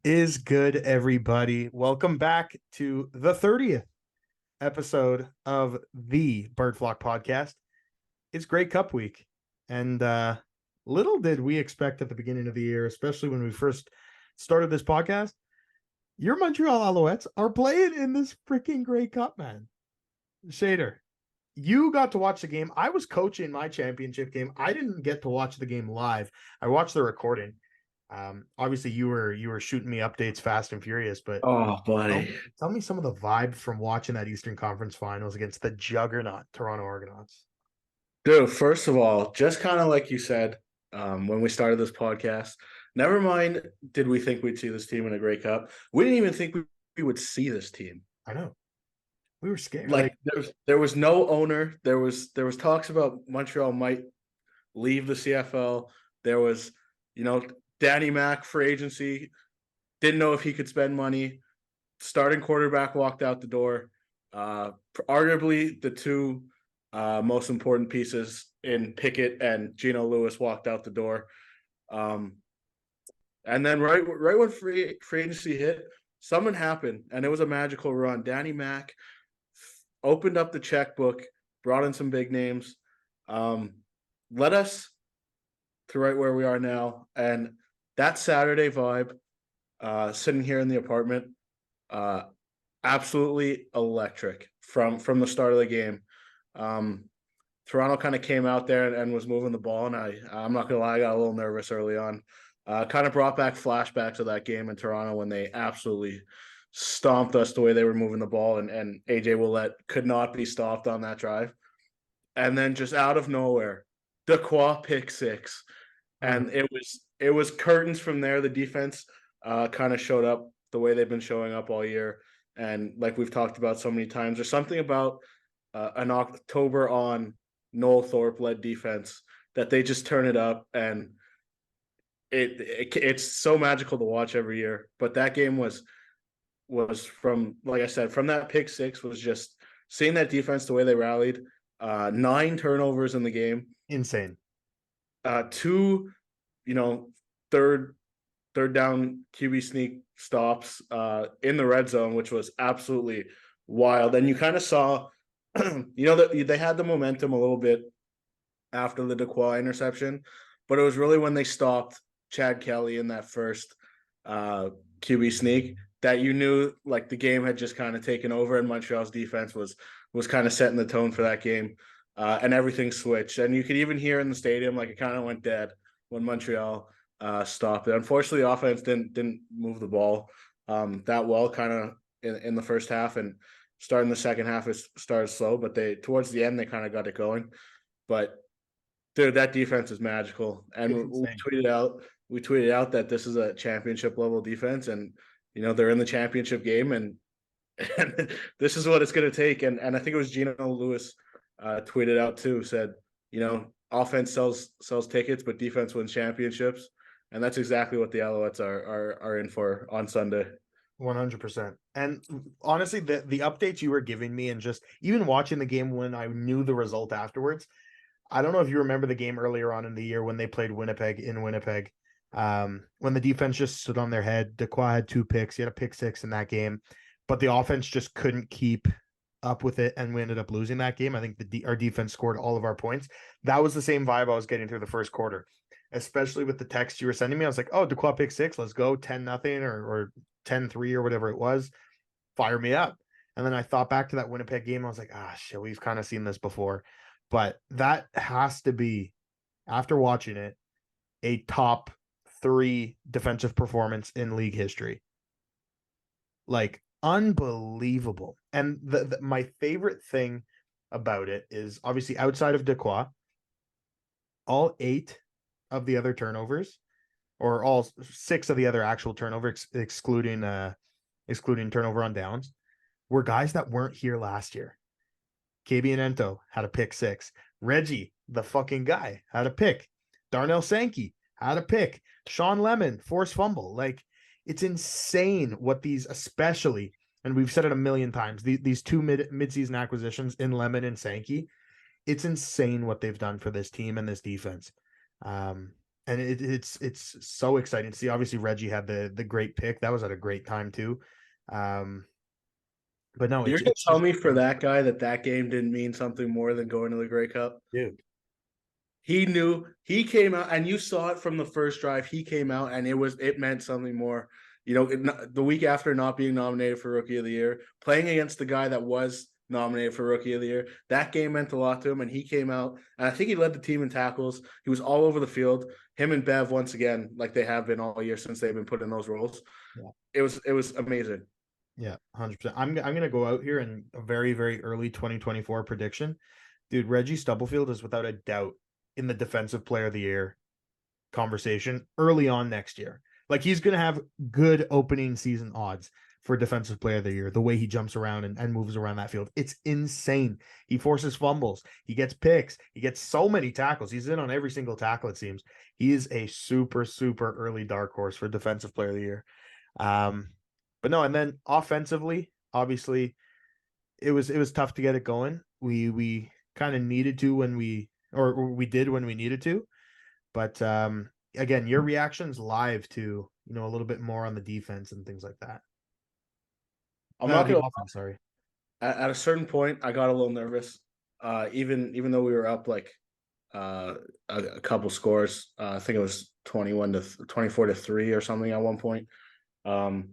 Is good, everybody? Welcome back to the 30th episode of the Bird Flock podcast. It's Grey Cup week, and little did we expect at the beginning of the year, especially when we first started this podcast, your Montreal Alouettes are playing in this freaking Grey Cup, man. Shader, you got to watch the game. I was coaching my championship game. I didn't get to watch the game live. I watched the recording. Obviously, you were shooting me updates fast and furious, but Oh, tell, buddy. tell me some of the vibe from watching that Eastern Conference Finals against the juggernaut Toronto Argonauts. Dude, first of all, just kind of like you said when we started this podcast, never mind did we think we'd see this team in a Grey Cup. We didn't even think we would see this team. I know we were scared. Like there was no owner. There was talks about Montreal might leave the CFL. There was, you know, Danny Mac for agency. Didn't know if he could spend money. Starting quarterback walked out the door. Arguably the two most important pieces in Pickett and Geno Lewis walked out the door. And then right when free agency hit, something happened, and it was a magical run. Danny Mac opened up the checkbook, brought in some big names, led us to right where we are now. And that Saturday vibe, sitting here in the apartment, absolutely electric from the start of the game. Toronto kind of came out there and was moving the ball, and I'm not gonna lie, I got a little nervous early on. Kind of brought back flashbacks of that game in Toronto when they absolutely stomped us the way they were moving the ball, and AJ Willett could not be stopped on that drive. And then just out of nowhere, Dequoy pick six, and it was curtains from there. The defense kind of showed up the way they've been showing up all year, and like we've talked about so many times, there's something about an October on Noel Thorpe led defense that they just turn it up, and it's so magical to watch every year. But that game was from, like I said, from that pick six, was just seeing that defense the way they rallied. 9 turnovers in the game. Insane. Two, you know, third down QB sneak stops in the red zone, which was absolutely wild. And you kind of saw, that they had the momentum a little bit after the Dequoy interception, but it was really when they stopped Chad Kelly in that first QB sneak that you knew like the game had just kind of taken over, and Montreal's defense was kind of setting the tone for that game, and everything switched. And you could even hear in the stadium like it kind of went dead when Montreal stopped it. Unfortunately, the offense didn't move the ball that well, kind of in the first half, and starting the second half it started slow, but they towards the end they kind of got it going. But dude, that defense is magical, and we tweeted out that this is a championship level defense, and they're in the championship game, and this is what it's going to take. And I think it was Geno Lewis tweeted out too, said, offense sells tickets, but defense wins championships, and that's exactly what the Alouettes are in for on Sunday. 100%. And honestly, the updates you were giving me, and just even watching the game when I knew the result afterwards, I don't know if you remember the game earlier on in the year when they played Winnipeg in Winnipeg. When the defense just stood on their head. Dequoy had 2 picks. He had a pick 6 in that game, but the offense just couldn't keep up with it, and we ended up losing that game. I think our defense scored all of our points. That was the same vibe I was getting through the first quarter, especially with the text you were sending me. I was like, oh, Dequoy pick 6, let's go, 10-0 or 10-3 or whatever it was. Fire me up. And then I thought back to that Winnipeg game. I was like, shit, we've kind of seen this before. But that has to be, after watching it, a top 3 defensive performance in league history. Like, unbelievable. And my favorite thing about it is, obviously, outside of Dequoy, all 8 of the other turnovers, or all 6 of the other actual turnovers, excluding turnover on downs, were guys that weren't here last year. KB and Ento had a pick 6. Reggie, the fucking guy, had a pick. Darnell Sankey had a pick. Sean Lemon, forced fumble. Like, it's insane what these, especially, and we've said it a million times, these 2 mid-season acquisitions in Lemon and Sankey, it's insane what they've done for this team and this defense. And and it's so exciting to see. Obviously, Reggie had the great pick. That was at a great time too. Um, but no, You're gonna it's tell just me for that guy that game didn't mean something more than going to the Grey Cup? dude. He knew he came out, and you saw it from the first drive. He came out, and it meant something more. The week after not being nominated for Rookie of the Year, playing against the guy that was nominated for Rookie of the Year, that game meant a lot to him. And he came out, and I think he led the team in tackles. He was all over the field. Him and Bev once again, like they have been all year since they've been put in those roles. Yeah. It was amazing. Yeah, 100%. I'm gonna go out here in a very, very early 2024 prediction. Dude, Reggie Stubblefield is without a doubt in the defensive player of the year conversation early on next year. Like he's gonna have good opening season odds for defensive player of the year, the way he jumps around and moves around that field. It's insane. He forces fumbles, he gets picks, he gets so many tackles. He's in on every single tackle, it seems. He is a super, super early dark horse for defensive player of the year. Um, but no, and then offensively, obviously, it was tough to get it going. We kind of needed to when or we did when we needed to. But again, your reactions live to a little bit more on the defense and things like that. I'm not The gonna offense, sorry. at a certain point, I got a little nervous. Even though we were up like a couple scores, I think it was 24-3 or something at one point. Um,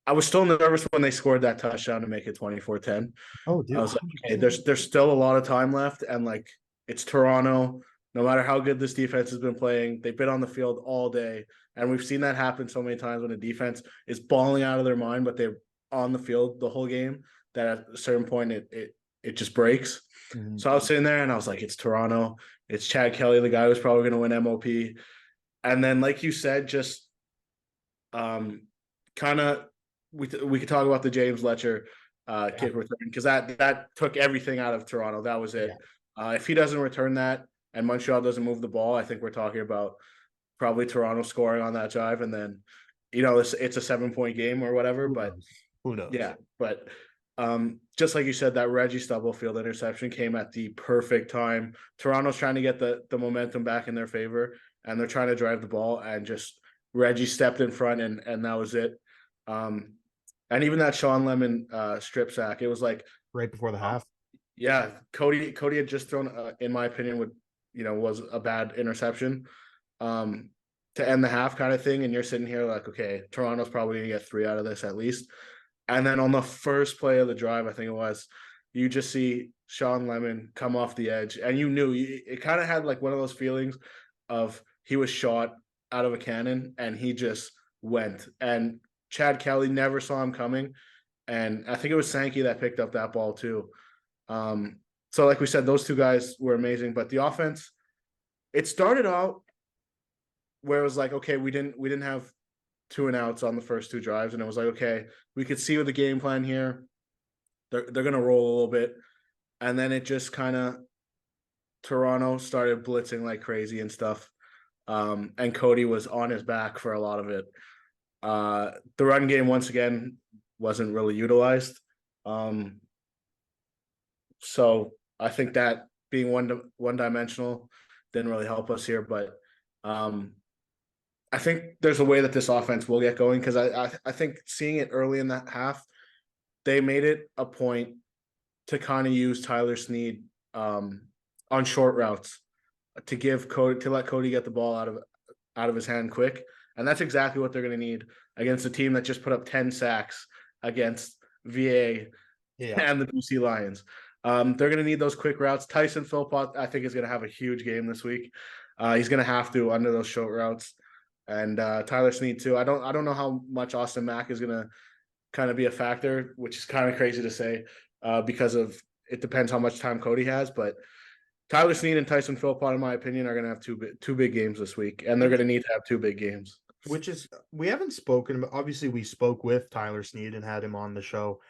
I was still nervous when they scored that touchdown to make it 24-10. Oh, I dude, was like, okay, there's still a lot of time left, and like it's Toronto. No matter how good this defense has been playing, they've been on the field all day, and we've seen that happen so many times when a defense is balling out of their mind, but they're on the field the whole game. That at a certain point, it just breaks. Mhm. So I was sitting there, and I was like, it's Toronto. It's Chad Kelly, the guy who's probably going to win MOP. And then, like you said, just kind of we could talk about the James Letcher kick return because that took everything out of Toronto. That was it. If he doesn't return that and Montreal doesn't move the ball, I think we're talking about probably Toronto scoring on that drive, and then it's a 7-point game or whatever. Who But knows? Who knows? yeah, but just like you said, that Reggie Stubblefield interception came at the perfect time. Toronto's trying to get the momentum back in their favor, and they're trying to drive the ball, and just Reggie stepped in front, and that was it. And even that Sean Lemon strip sack, it was like Right before the half. yeah, Cody had just thrown, in my opinion, was a bad interception to end the half kind of thing, and you're sitting here like, okay, Toronto's probably gonna get 3 out of this at least. And then on the first play of the drive, I think it was, you just see Sean Lemon come off the edge, and it kind of had like one of those feelings of he was shot out of a cannon and he just went. And Chad Kelly never saw him coming, and I think it was Sankey that picked up that ball too. So like we said, those two guys were amazing, but the offense, it started out where it was like, okay, we didn't have 2 and outs on the first 2 drives, and it was like, okay, we could see with the game plan here, they're gonna roll a little bit, and then it just kind of Toronto started blitzing like crazy and stuff, and Cody was on his back for a lot of it. The run game once again wasn't really utilized, so I think that being one dimensional didn't really help us here, but I think there's a way that this offense will get going, because I think seeing it early in that half, they made it a point to kind of use Tyler Snead on short routes to let Cody get the ball out of his hand quick, and that's exactly what they're going to need against a team that just put up 10 sacks against VA and the BC Lions. They're going to need those quick routes. Tyson Philpott, I think, is going to have a huge game this week. He's going to have to under those short routes. And Tyler Snead too. I don't know how much Austin Mack is gonna kind of be a factor, which is kind of crazy to say, because of it depends how much time Cody has. But Tyler Snead and Tyson Philpott, in my opinion, are gonna have two big games this week, and they're gonna need to have 2 big games. Which is, we haven't spoken, but obviously we spoke with Tyler Snead and had him on the show.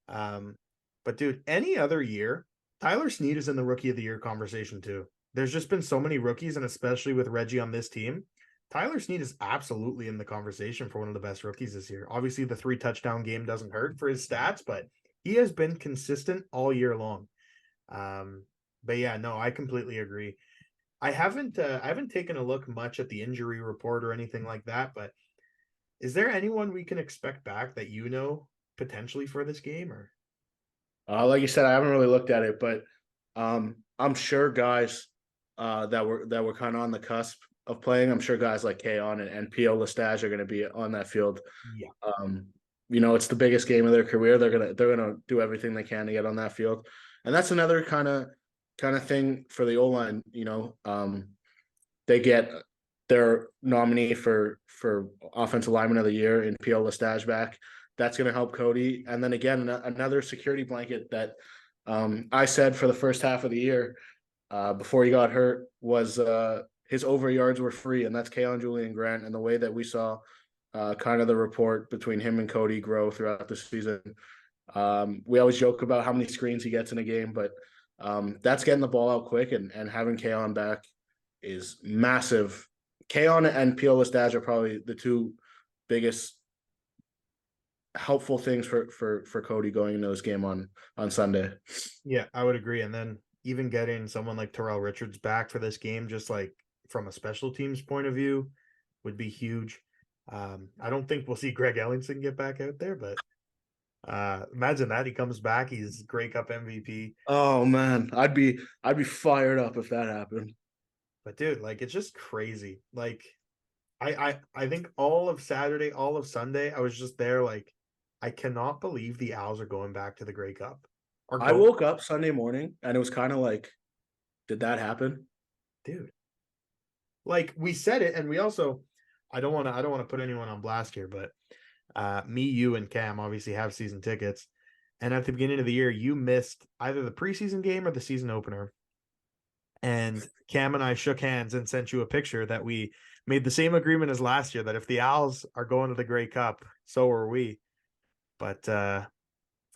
But dude, any other year, Tyler Snead is in the Rookie of the Year conversation too. There's just been so many rookies, and especially with Reggie on this team, Tyler Snead is absolutely in the conversation for one of the best rookies this year. Obviously, the 3-touchdown game doesn't hurt for his stats, but he has been consistent all year long. But yeah, no, I completely agree. I haven't taken a look much at the injury report or anything like that, but is there anyone we can expect back that potentially for this game or Like you said, I haven't really looked at it, but I'm sure guys that were kind of on the cusp of playing. I'm sure guys like Keon and Pio Lestage are going to be on that field. yeah. Um, it's the biggest game of their career. They're gonna do everything they can to get on that field, and that's another kind of thing for the O line. They get their nominee for offensive lineman of the year in Pio Lestage back. That's going to help Cody. And then again, another security blanket that I said for the first half of the year before he got hurt was his over yards were free, and that's Kayon Julian Grant. And the way that we saw kind of the report between him and Cody grow throughout the season. We always joke about how many screens he gets in a game, but that's getting the ball out quick and having Kayon back is massive. Kayon and Pio Lestage are probably the two biggest helpful things for Cody going into this game on Sunday. Yeah, I would agree. And then even getting someone like Terrell Richards back for this game, just like from a special teams point of view, would be huge. I don't think we'll see Greg Ellingson get back out there, but imagine that he comes back, he's Grey Cup MVP. Oh man, I'd be fired up if that happened. But dude, like it's just crazy. Like I think all of Saturday, all of Sunday, I was just there like I cannot believe the Owls are going back to the Grey Cup. Are I going, woke up Sunday morning and it was kind of like, did that happen? dude. Like we said it, and we also I don't want to put anyone on blast here, but me, you, and Cam obviously have season tickets. And at the beginning of the year, you missed either the preseason game or the season opener. And Cam and I shook hands and sent you a picture that we made the same agreement as last year that if the Owls are going to the Grey Cup, so are we. But I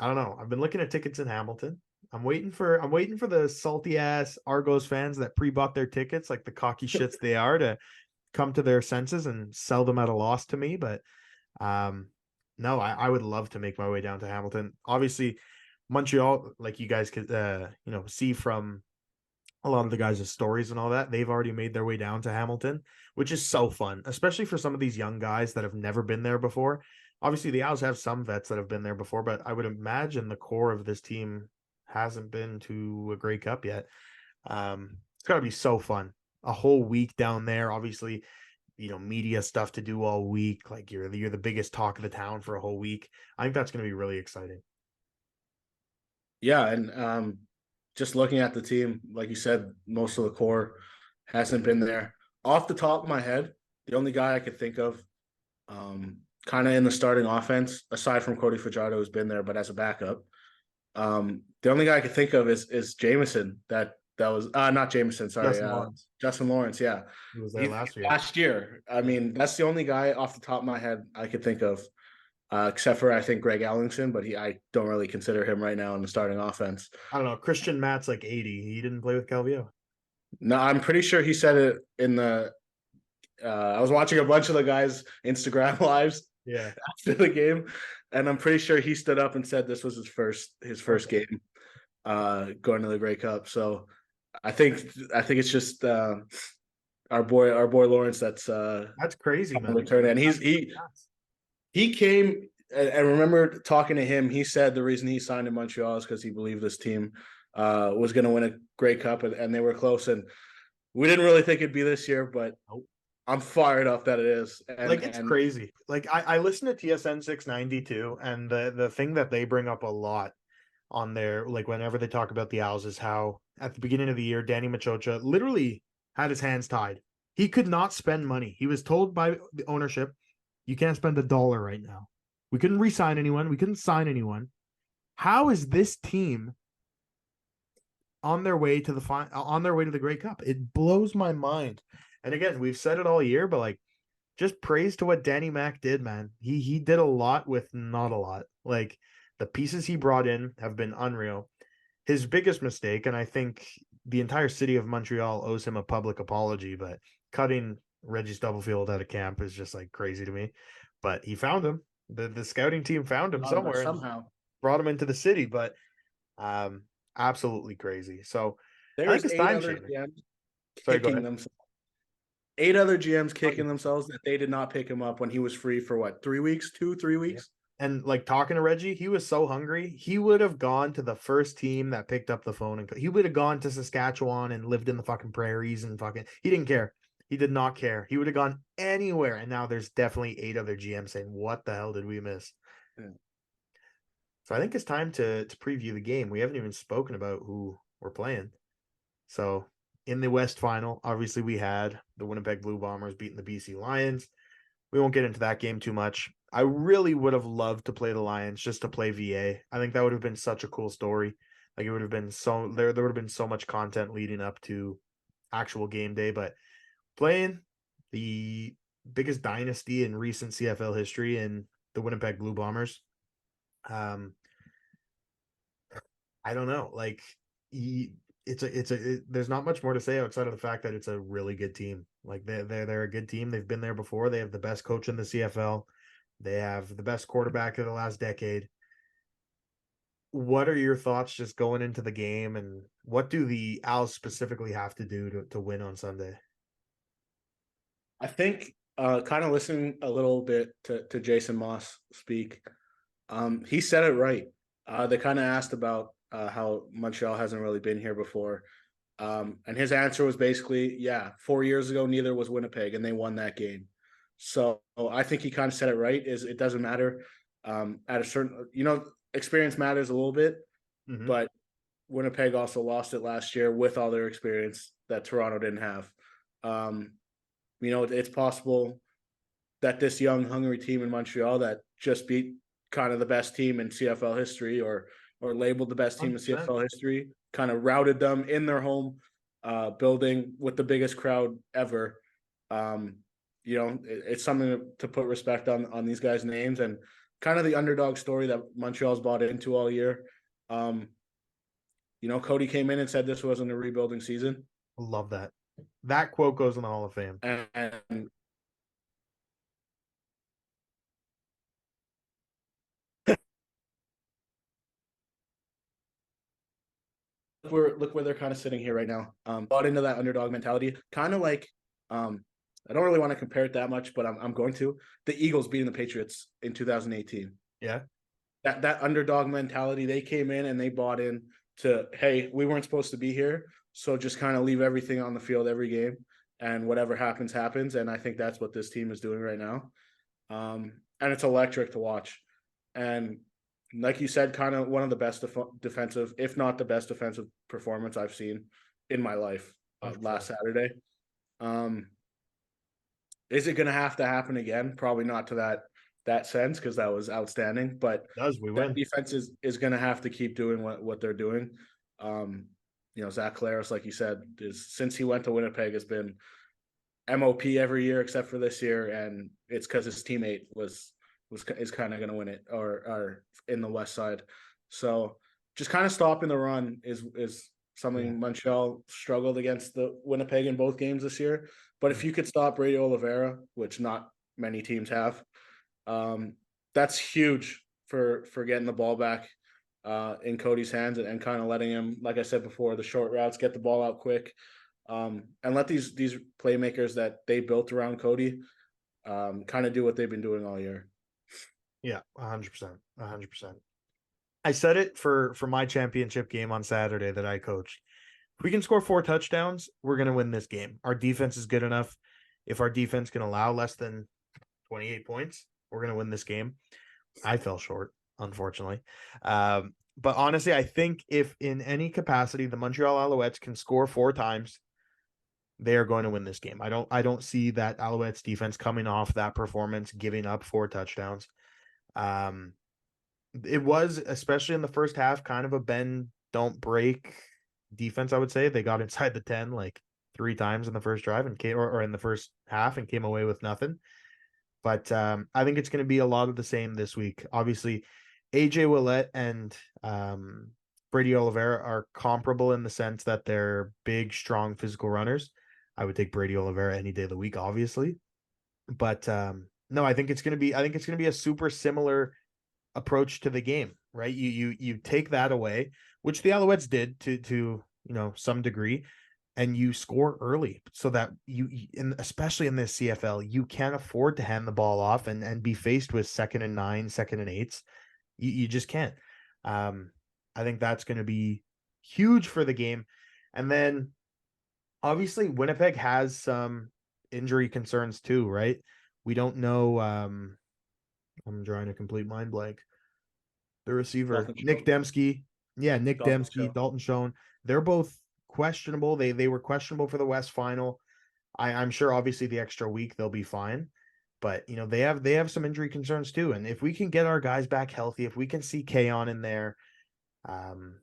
don't know. I've been looking at tickets in Hamilton. I'm waiting for the salty ass Argos fans that pre-bought their tickets, like the cocky shits they are, to come to their senses and sell them at a loss to me. But um, no, I would love to make my way down to Hamilton. Obviously, Montreal, like you guys could see from a lot of the guys' stories and all that, they've already made their way down to Hamilton, which is so fun, especially for some of these young guys that have never been there before. Obviously, the Owls have some vets that have been there before, but I would imagine the core of this team hasn't been to a Grey Cup yet. It's got to be so fun. A whole week down there, obviously, media stuff to do all week. Like you're the biggest talk of the town for a whole week. I think that's going to be really exciting. Yeah, and just looking at the team, like you said, most of the core hasn't been there. Off the top of my head, the only guy I could think of, kind of in the starting offense, aside from Cody Fajardo, who's been there, but as a backup, the only guy I could think of is Jameson. That was not Jameson, sorry, Justin Lawrence, Justin Lawrence. Yeah, who was there last year. last year. I mean, that's the only guy off the top of my head I could think of. Except for I think Greg Ellingson, but I don't really consider him right now in the starting offense. I don't know. Christian Matt's like 80. He didn't play with Calvillo. No, I'm pretty sure he said it in the. I was watching a bunch of the guys' Instagram lives Yeah. after the game, and I'm pretty sure he stood up and said this was his first game going to the Grey Cup. So I think it's just our boy Lawrence That's crazy, man. returning, and he came and remember talking to him. He said the reason he signed in Montreal is because he believed this team was going to win a Grey Cup, and they were close. And we didn't really think it'd be this year, but I'm fired up that it is. Like it's crazy. Like I listen to TSN 690 too, and the thing that they bring up a lot on there, like whenever they talk about the Owls, is how at the beginning of the year, Danny Machocha literally had his hands tied. He could not spend money. He was told by the ownership, you can't spend $1 right now. We couldn't re-sign anyone. We couldn't sign anyone. How is this team on their way to the Grey Cup? It blows my mind. And again, we've said it all year, but like just praise to what Danny Mac did, man. He did a lot with not a lot. Like the pieces he brought in have been unreal. His biggest mistake, and I think the entire city of Montreal owes him a public apology, but cutting Reggie Stubblefield out of camp is just like crazy to me. But he found him. The scouting team found him somewhere somehow and brought him into the city. But absolutely crazy. So I there's think it's eight time, other Shane. GMs. Sorry, go kicking ahead. themselves. 8 other GMs Oh, yeah. kicking themselves that they did not pick him up when he was free for what, 3 weeks, 2, 3 Yeah. weeks. And like talking to Reggie, he was so hungry. He would have gone to the first team that picked up the phone and he would have gone to Saskatchewan and lived in the fucking prairies and fucking. He didn't care. He did not care. He would have gone anywhere. And now there's definitely 8 other GMs saying, "What the hell did we miss?" Yeah. So I think it's time to preview the game. We haven't even spoken about who we're playing. So in the West Final, obviously we had the Winnipeg Blue Bombers beating the BC Lions. We won't get into that game too much. I really would have loved to play the Lions just to play VA. I think that would have been such a cool story. Like it would have been so there would have been so much content leading up to actual game day, but playing the biggest dynasty in recent CFL history in the Winnipeg Blue Bombers. Um I don't know. Like there's not much more to say outside of the fact that it's a really good team. Like they're a good team. They've been there before. They have the best coach in the CFL. They have the best quarterback of the last decade. What are your thoughts just going into the game, and what do the Owls specifically have to do to win on Sunday? I think kind of listening a little bit to Jason Moss speak, he said it right. They kind of asked about how Montreal hasn't really been here before. And his answer was basically, yeah, 4 years ago, neither was Winnipeg, and they won that game. So I think he kind of said it right. Is it doesn't matter at a certain, experience matters a little bit, Mm-hmm. but Winnipeg also lost it last year with all their experience that Toronto didn't have. Um, it's possible that this young, hungry team in Montreal that just beat kind of the best team in CFL history, or labeled the best team in 100%. CFL history, kind of routed them in their home building with the biggest crowd ever. It's something to put respect on these guys' names, and kind of the underdog story that Montreal's bought into all year. Cody came in and said this wasn't a rebuilding season. Love that. That quote goes in the Hall of Fame. And look where they're kind of sitting here right now. Bought into that underdog mentality, kind of like I don't really want to compare it that much, but I'm going to. The Eagles beating the Patriots in 2018. Yeah. That underdog mentality, they came in and they bought in to, hey, we weren't supposed to be here, so just kind of leave everything on the field every game, and whatever happens happens. And I think that's what this team is doing right now. And it's electric to watch. And like you said, kind of one of the best defensive, if not the best defensive performance I've seen in my life last Saturday. Is it going to have to happen again? Probably not to that sense, because that was outstanding. But Does we that win? defense is going to have to keep doing what they're doing. Zach Claris, like you said, since he went to Winnipeg, has been MOP every year except for this year, and it's because his teammate is kind of going to win it, or in the West Side. So just kind of stopping the run is something Montreal struggled against the Winnipeg in both games this year. But if you could stop Brady Oliveira, which not many teams have, that's huge for getting the ball back in Cody's hands, and kind of letting him, like I said before, the short routes, get the ball out quick, and let these playmakers that they built around Cody kind of do what they've been doing all year. Yeah, 100%, 100%. I said it for my championship game on Saturday that I coached. If we can score 4 touchdowns, we're going to win this game. Our defense is good enough. If our defense can allow less than 28 points, we're going to win this game. I fell short, unfortunately. But honestly, I think if in any capacity the Montreal Alouettes can score 4 times, they are going to win this game. I don't see that Alouettes defense coming off that performance, giving up 4 touchdowns. It was, especially in the first half, kind of a bend, don't break defense, I would say. They got inside the 10 like 3 times in the first drive and came, or in the first half, and came away with nothing. But I think it's going to be a lot of the same this week. Obviously, AJ Willett and Brady Oliveira are comparable in the sense that they're big, strong, physical runners. I would take Brady Oliveira any day of the week, obviously. But no, I think it's going to be a super similar approach to the game, right? You take that away, which the Alouettes did to some degree. and you score early so that especially in this CFL, you can't afford to hand the ball off and be faced with 2nd and 9, 2nd and 8s. You just can't. I think that's going to be huge for the game. And then obviously Winnipeg has some injury concerns too, right? We don't know. I'm drawing a complete mind blank. The receiver, Dalton Nick Schoen. Dembski. Yeah, Nick Dalton Dembski, Schoen. Dalton Schoen. They're both questionable. They were questionable for the West Final. I'm sure obviously the extra week they'll be fine. But they have some injury concerns too. And if we can get our guys back healthy, if we can see Kaon in there, um,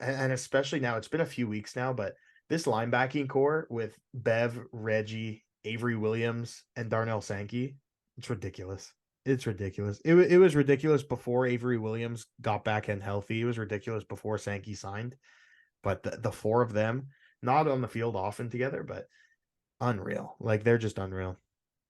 and especially now, it's been a few weeks now, but this linebacking core with Bev, Reggie, Avery Williams, and Darnell Sankey, it's ridiculous. It's ridiculous. It was ridiculous before Avery Williams got back and healthy. It was ridiculous before Sankey signed. But the four of them, not on the field often together, but unreal. Like they're just unreal.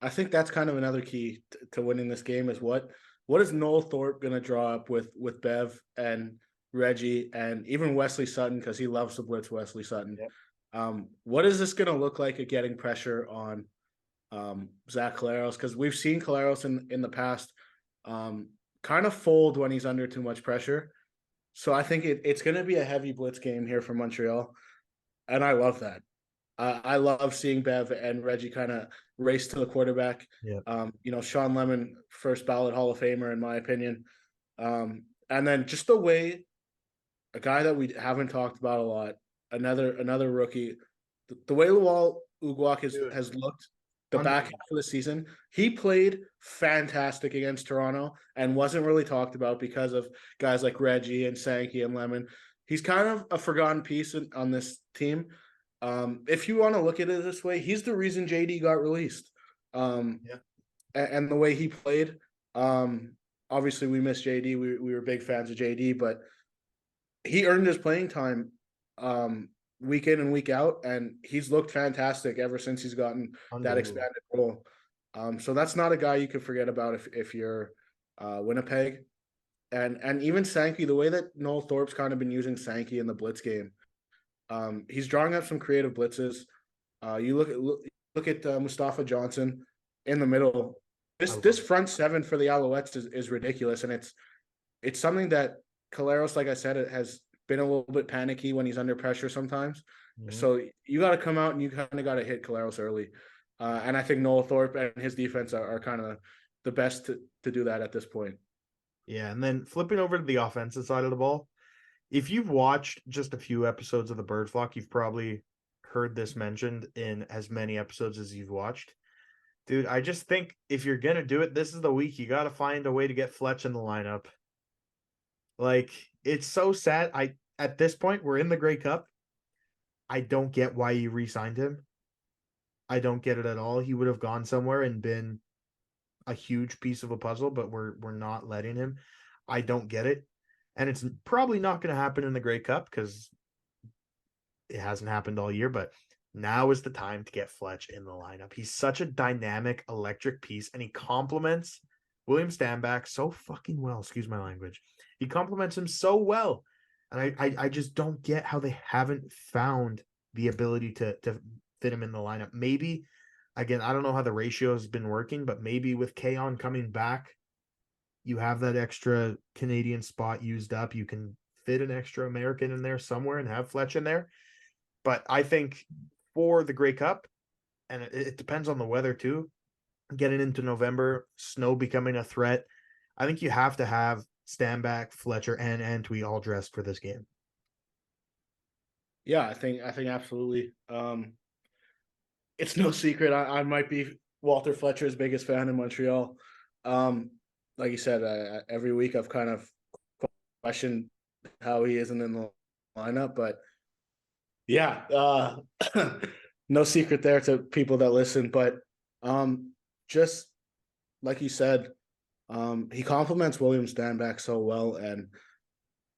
I think that's kind of another key to winning this game is what is Noel Thorpe going to draw up with Bev and Reggie and even Wesley Sutton because he loves to blitz Wesley Sutton. Yep. What is this going to look like at getting pressure on Zach Collaros? Because we've seen Collaros in the past kind of fold when he's under too much pressure. So I think it's going to be a heavy blitz game here for Montreal, and I love that. I love seeing Bev and Reggie kind of race to the quarterback. Yeah. Sean Lemon, first ballot Hall of Famer, in my opinion. And then just the way a guy that we haven't talked about a lot, another rookie, the way Luol Uguak has looked the back half of the season, he played fantastic against Toronto and wasn't really talked about because of guys like Reggie and Sankey and Lemon. He's kind of a forgotten piece on this team. If you want to look at it this way, he's the reason JD got released. And the way he played, obviously we miss JD. We were big fans of JD, but he earned his playing time week in and week out, and he's looked fantastic ever since he's gotten that expanded role. So that's not a guy you could forget about if you're Winnipeg. And even Sankey, the way that Noel Thorpe's kind of been using Sankey in the blitz game. He's drawing up some creative blitzes. You look at Mustafa Johnson in the middle. This front seven for the Alouettes is ridiculous, and it's something that Collaros, like I said, it has been a little bit panicky when he's under pressure sometimes. Mm-hmm. So you got to come out and you kind of got to hit Collaros early. And I think Noel Thorpe and his defense are kind of the best to do that at this point. Yeah, and then flipping over to the offensive side of the ball, if you've watched just a few episodes of the Bird Flock, you've probably heard this mentioned in as many episodes as you've watched. Dude, I just think if you're going to do it, this is the week. You got to find a way to get Fletch in the lineup. Like, it's so sad. At this point, we're in the Grey Cup. I don't get why you re-signed him. I don't get it at all. He would have gone somewhere and been a huge piece of a puzzle, but we're not letting him. I don't get it. And it's probably not going to happen in the Grey Cup because it hasn't happened all year, but now is the time to get Fletch in the lineup. He's such a dynamic, electric piece, and he complements William Stanback so fucking well. Excuse my language. He complements him so well. And I just don't get how they haven't found the ability to fit him in the lineup. Maybe, again, I don't know how the ratio has been working, but maybe with Kaon coming back, you have that extra Canadian spot used up. You can fit an extra American in there somewhere and have Fletch in there. But I think for the Grey Cup, and it depends on the weather too, getting into November, snow becoming a threat, I think you have to have Stanback, Fletcher, and Antwi all dressed for this game. Yeah, I think absolutely. It's no secret I might be Walter Fletcher's biggest fan in Montreal. Like you said, every week I've kind of questioned how he isn't in the lineup, but yeah, no secret there to people that listen. But just like you said, he complements William Stanback so well, and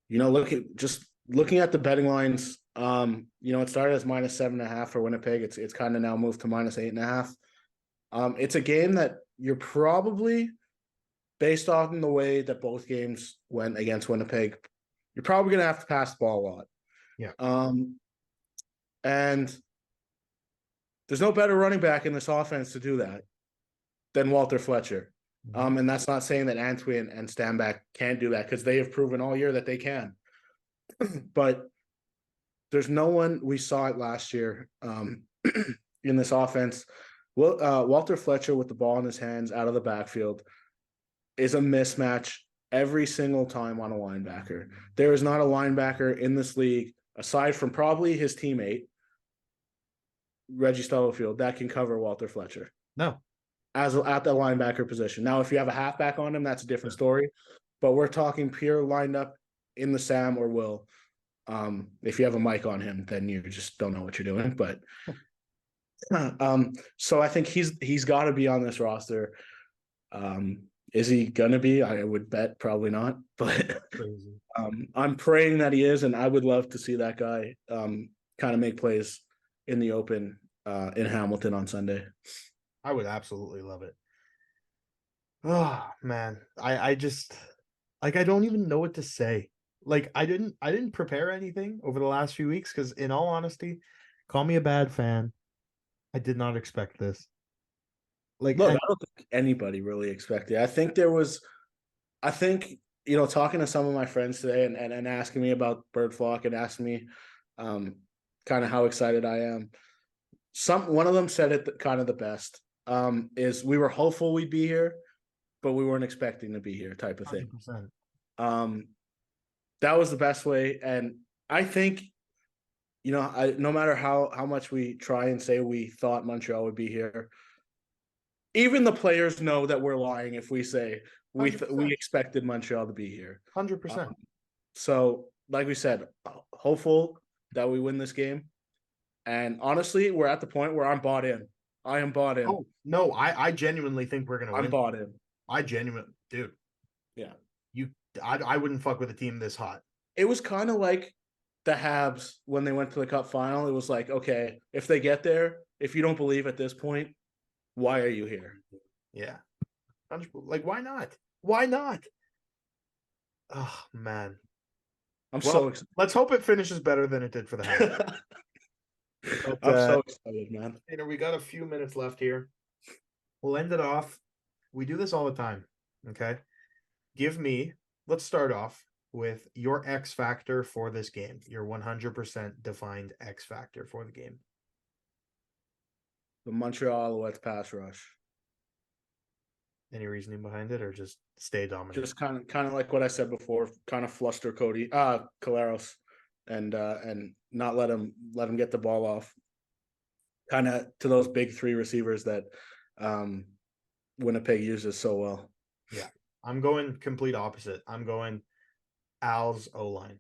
looking at the betting lines, it started as -7.5 for Winnipeg. It's kind of now moved to -8.5. It's a game that you're probably, based on the way that both games went against Winnipeg, you're probably going to have to pass the ball a lot. Yeah. And there's no better running back in this offense to do that than Walter Fletcher. And that's not saying that Antwi and Stanback can't do that, because they have proven all year that they can. But there's no one, we saw it last year in this offense. Well, Walter Fletcher with the ball in his hands out of the backfield is a mismatch every single time on a linebacker. There is not a linebacker in this league, aside from probably his teammate, Reggie Stubblefield, that can cover Walter Fletcher. No. At the linebacker position. Now, if you have a halfback on him, that's a different story. But we're talking pure lined up in the Sam or Will. If you have a mic on him, then you just don't know what you're doing. But so I think he's got to be on this roster. Is he gonna be? I would bet probably not. But I'm praying that he is, and I would love to see that guy kind of make plays in the open in Hamilton on Sunday. I would absolutely love it. Oh man, I just like, I don't even know what to say. Like, I didn't prepare anything over the last few weeks because, in all honesty, call me a bad fan, I did not expect this. Like, look, I don't think anybody really expected it. I think, talking to some of my friends today and asking me about bird flock and asking me kind of how excited I am. One of them said it kind of the best. Is we were hopeful we'd be here, but we weren't expecting to be here, type of thing. 100%. That was the best way. And I think, no matter how much we try and say we thought Montreal would be here, even the players know that we're lying if we say we expected Montreal to be here. 100%. So, like we said, hopeful that we win this game. And honestly, we're at the point where I'm bought in. I am bought in. Oh no, I genuinely think we're gonna win. I'm bought in. I genuinely, dude. Yeah. I wouldn't fuck with a team this hot. It was kind of like the Habs when they went to the Cup final. It was like, okay, if they get there, if you don't believe at this point, why are you here? Yeah. Like, why not? Why not? Oh man. I'm so excited. Let's hope it finishes better than it did for the Habs. I'm so excited, man. We got a few minutes left here. We'll end it off. We do this all the time. Okay. Let's start off with your X factor for this game. Your 100% defined X factor for the game. The Montreal Alouettes pass rush. Any reasoning behind it, or just stay dominant? Just kind of like what I said before, kind of fluster Caleros and not let him get the ball off. Kind of to those big three receivers that Winnipeg uses so well. Yeah. I'm going complete opposite. I'm going Al's O-line.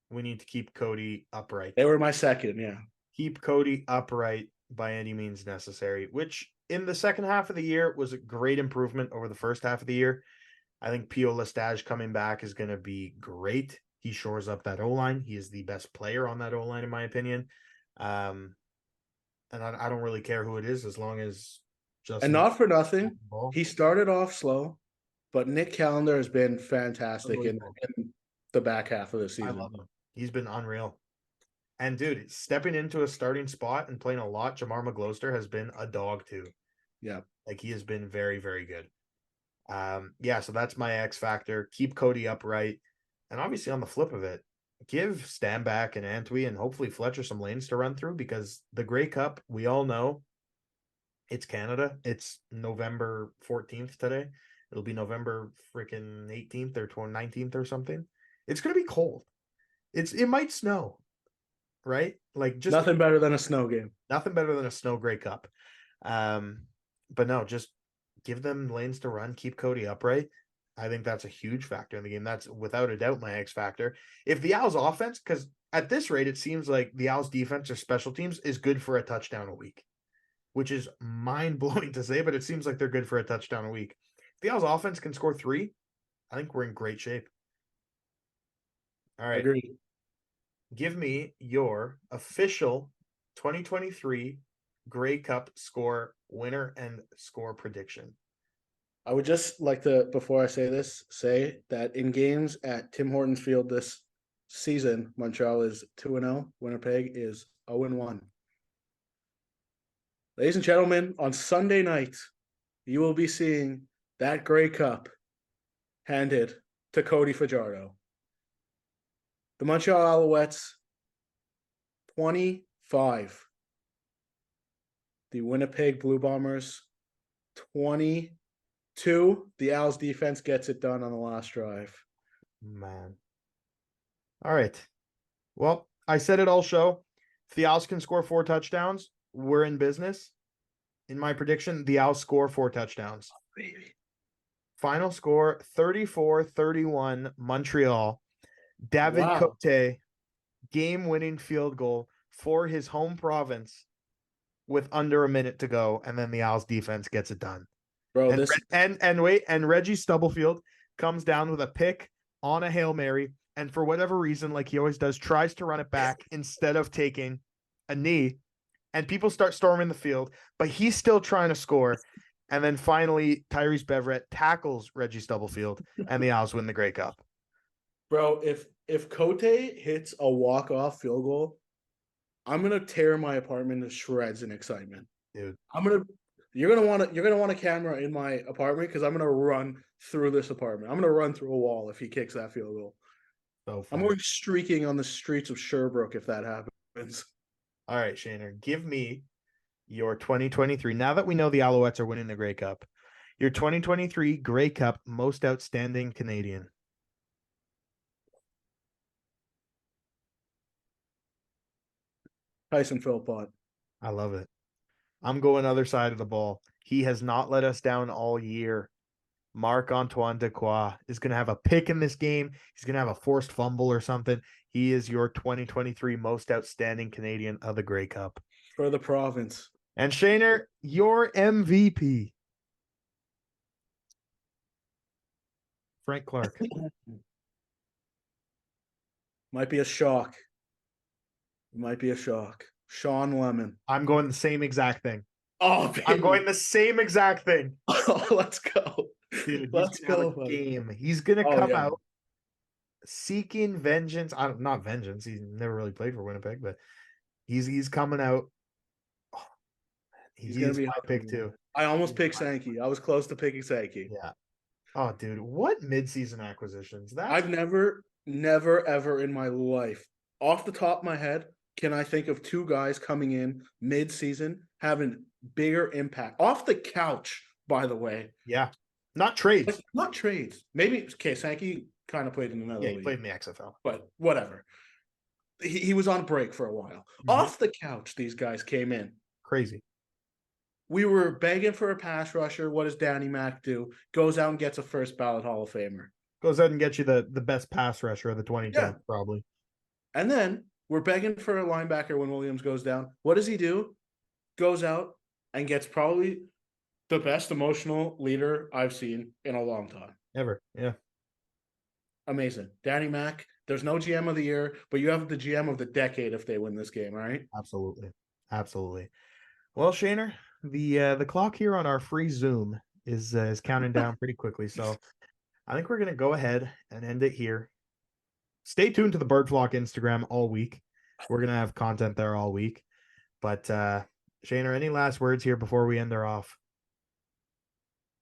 We need to keep Cody upright. They were my second, yeah. Keep Cody upright by any means necessary, which in the second half of the year was a great improvement over the first half of the year. I think Pio Lestage coming back is going to be great. He shores up that O-line. He is the best player on that O-line, in my opinion. And I don't really care who it is, as long as Justin. And not for nothing, he started off slow, but Nick Callender has been fantastic in the back half of the season. I love him. He's been unreal. And dude, stepping into a starting spot and playing a lot, Jamar McGloster has been a dog too. Yeah. Like, he has been very, very good. So that's my X factor. Keep Cody upright. And obviously on the flip of it, give Stanback and Antwi and hopefully Fletcher some lanes to run through, because the Grey Cup, we all know it's Canada. It's November 14th today. It'll be November freaking 18th or 19th or something. It's going to be cold. It might snow, right? Like, just nothing better than a snow game. Nothing better than a snow Grey Cup. But no, just give them lanes to run, keep Cody upright. I think that's a huge factor in the game. That's without a doubt my X factor. If the Owls offense, because at this rate, it seems like the Owls defense or special teams is good for a touchdown a week, which is mind-blowing to say, but it seems like they're good for a touchdown a week. If the Owls offense can score 3, I think we're in great shape. All right. Agreed. Give me your official 2023 Grey Cup score winner and score prediction. I would just like to, before I say this, say that in games at Tim Hortons Field this season, Montreal is 2-0. Winnipeg is 0-1. Ladies and gentlemen, on Sunday night, you will be seeing that Grey Cup handed to Cody Fajardo. The Montreal Alouettes, 25. The Winnipeg Blue Bombers, 22. The Owls defense gets it done on the last drive. Man. All right. Well, I said it all show. If the Owls can score 4 touchdowns, we're in business. In my prediction, the Owls score 4 touchdowns. Baby. Final score 34-31 Montreal. David Cote, game-winning field goal for his home province with under a minute to go, and then the Owls defense gets it done. Bro, and Reggie Stubblefield comes down with a pick on a Hail Mary, and for whatever reason, like he always does, tries to run it back instead of taking a knee, and people start storming the field, but he's still trying to score. And then finally, Tyrese Beverett tackles Reggie Stubblefield, and the Owls win the Grey Cup. Bro, if Cote hits a walk-off field goal, I'm gonna tear my apartment to shreds in excitement. Dude. You're gonna want a camera in my apartment because I'm gonna run through this apartment. I'm gonna run through a wall if he kicks that field goal. So I'm going streaking on the streets of Sherbrooke if that happens. All right, Shaner, give me your 2023. Now that we know the Alouettes are winning the Grey Cup, your 2023 Grey Cup most outstanding Canadian. Tyson Philpott. I love it. I'm going other side of the ball. He has not let us down all year. Marc-Antoine Dequoy is going to have a pick in this game. He's going to have a forced fumble or something. He is your 2023 most outstanding Canadian of the Grey Cup. For the province. And Shaner, your MVP. Frank Clark. Might be a shock. It might be a shock. Sean Lemon. I'm going the same exact thing. Oh, baby. I'm going the same exact thing. Oh, let's go. Dude, let's go. Game. He's going to come out seeking vengeance. Not vengeance. He's never really played for Winnipeg, but he's coming out. Oh, he's going to be my pick too. I almost picked Sankey. I was close to picking Sankey. Yeah. Oh, dude, what midseason acquisitions? I've never, ever in my life, off the top of my head, can I think of 2 guys coming in mid-season having bigger impact off the couch? By the way, yeah, not trades, not trades. Maybe Sankey kind of played in another league. He played in the XFL, but whatever. He was on break for a while. Mm-hmm. Off the couch, these guys came in. Crazy. We were begging for a pass rusher. What does Danny Mac do? Goes out and gets a first ballot Hall of Famer. Goes out and gets you the best pass rusher of the 2010s, probably. And then we're begging for a linebacker when Williams goes down. What does he do? Goes out and gets probably the best emotional leader I've seen in a long time. Ever. Yeah. Amazing. Danny Mac, there's no GM of the year, but you have the GM of the decade if they win this game, all right? Absolutely. Absolutely. Well, Shaner, the clock here on our free Zoom is counting down pretty quickly. So I think we're going to go ahead and end it here. Stay tuned to the Bird Flock Instagram all week. We're going to have content there all week. But Shaner, any last words here before we end her off?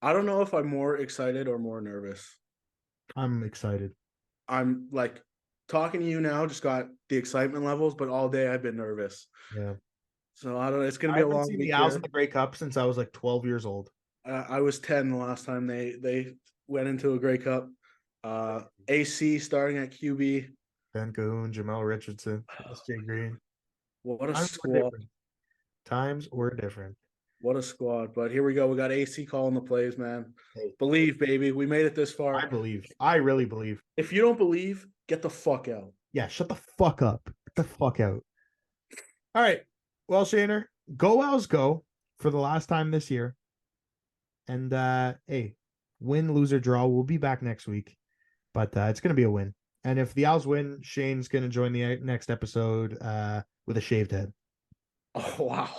I don't know if I'm more excited or more nervous. I'm excited. I'm like talking to you now, just got the excitement levels, but all day I've been nervous. Yeah. So I don't know. It's going to be a long week. The Owls in the Grey Cup since I was like 12 years old. I was 10 the last time they went into a Grey Cup. AC starting at QB. Ben Cahoon, Jamel Richardson, S.J. Green. What a squad. Times were different. What a squad. But here we go. We got AC calling the plays, man. Hey. Believe, baby. We made it this far. I believe. I really believe. If you don't believe, get the fuck out. Yeah, shut the fuck up. Get the fuck out. All right. Well, Shaner, go Owls go for the last time this year. And, hey, win, lose, or draw. We'll be back next week. But it's going to be a win. And if the Owls win, Shane's going to join the next episode with a shaved head. Oh, wow.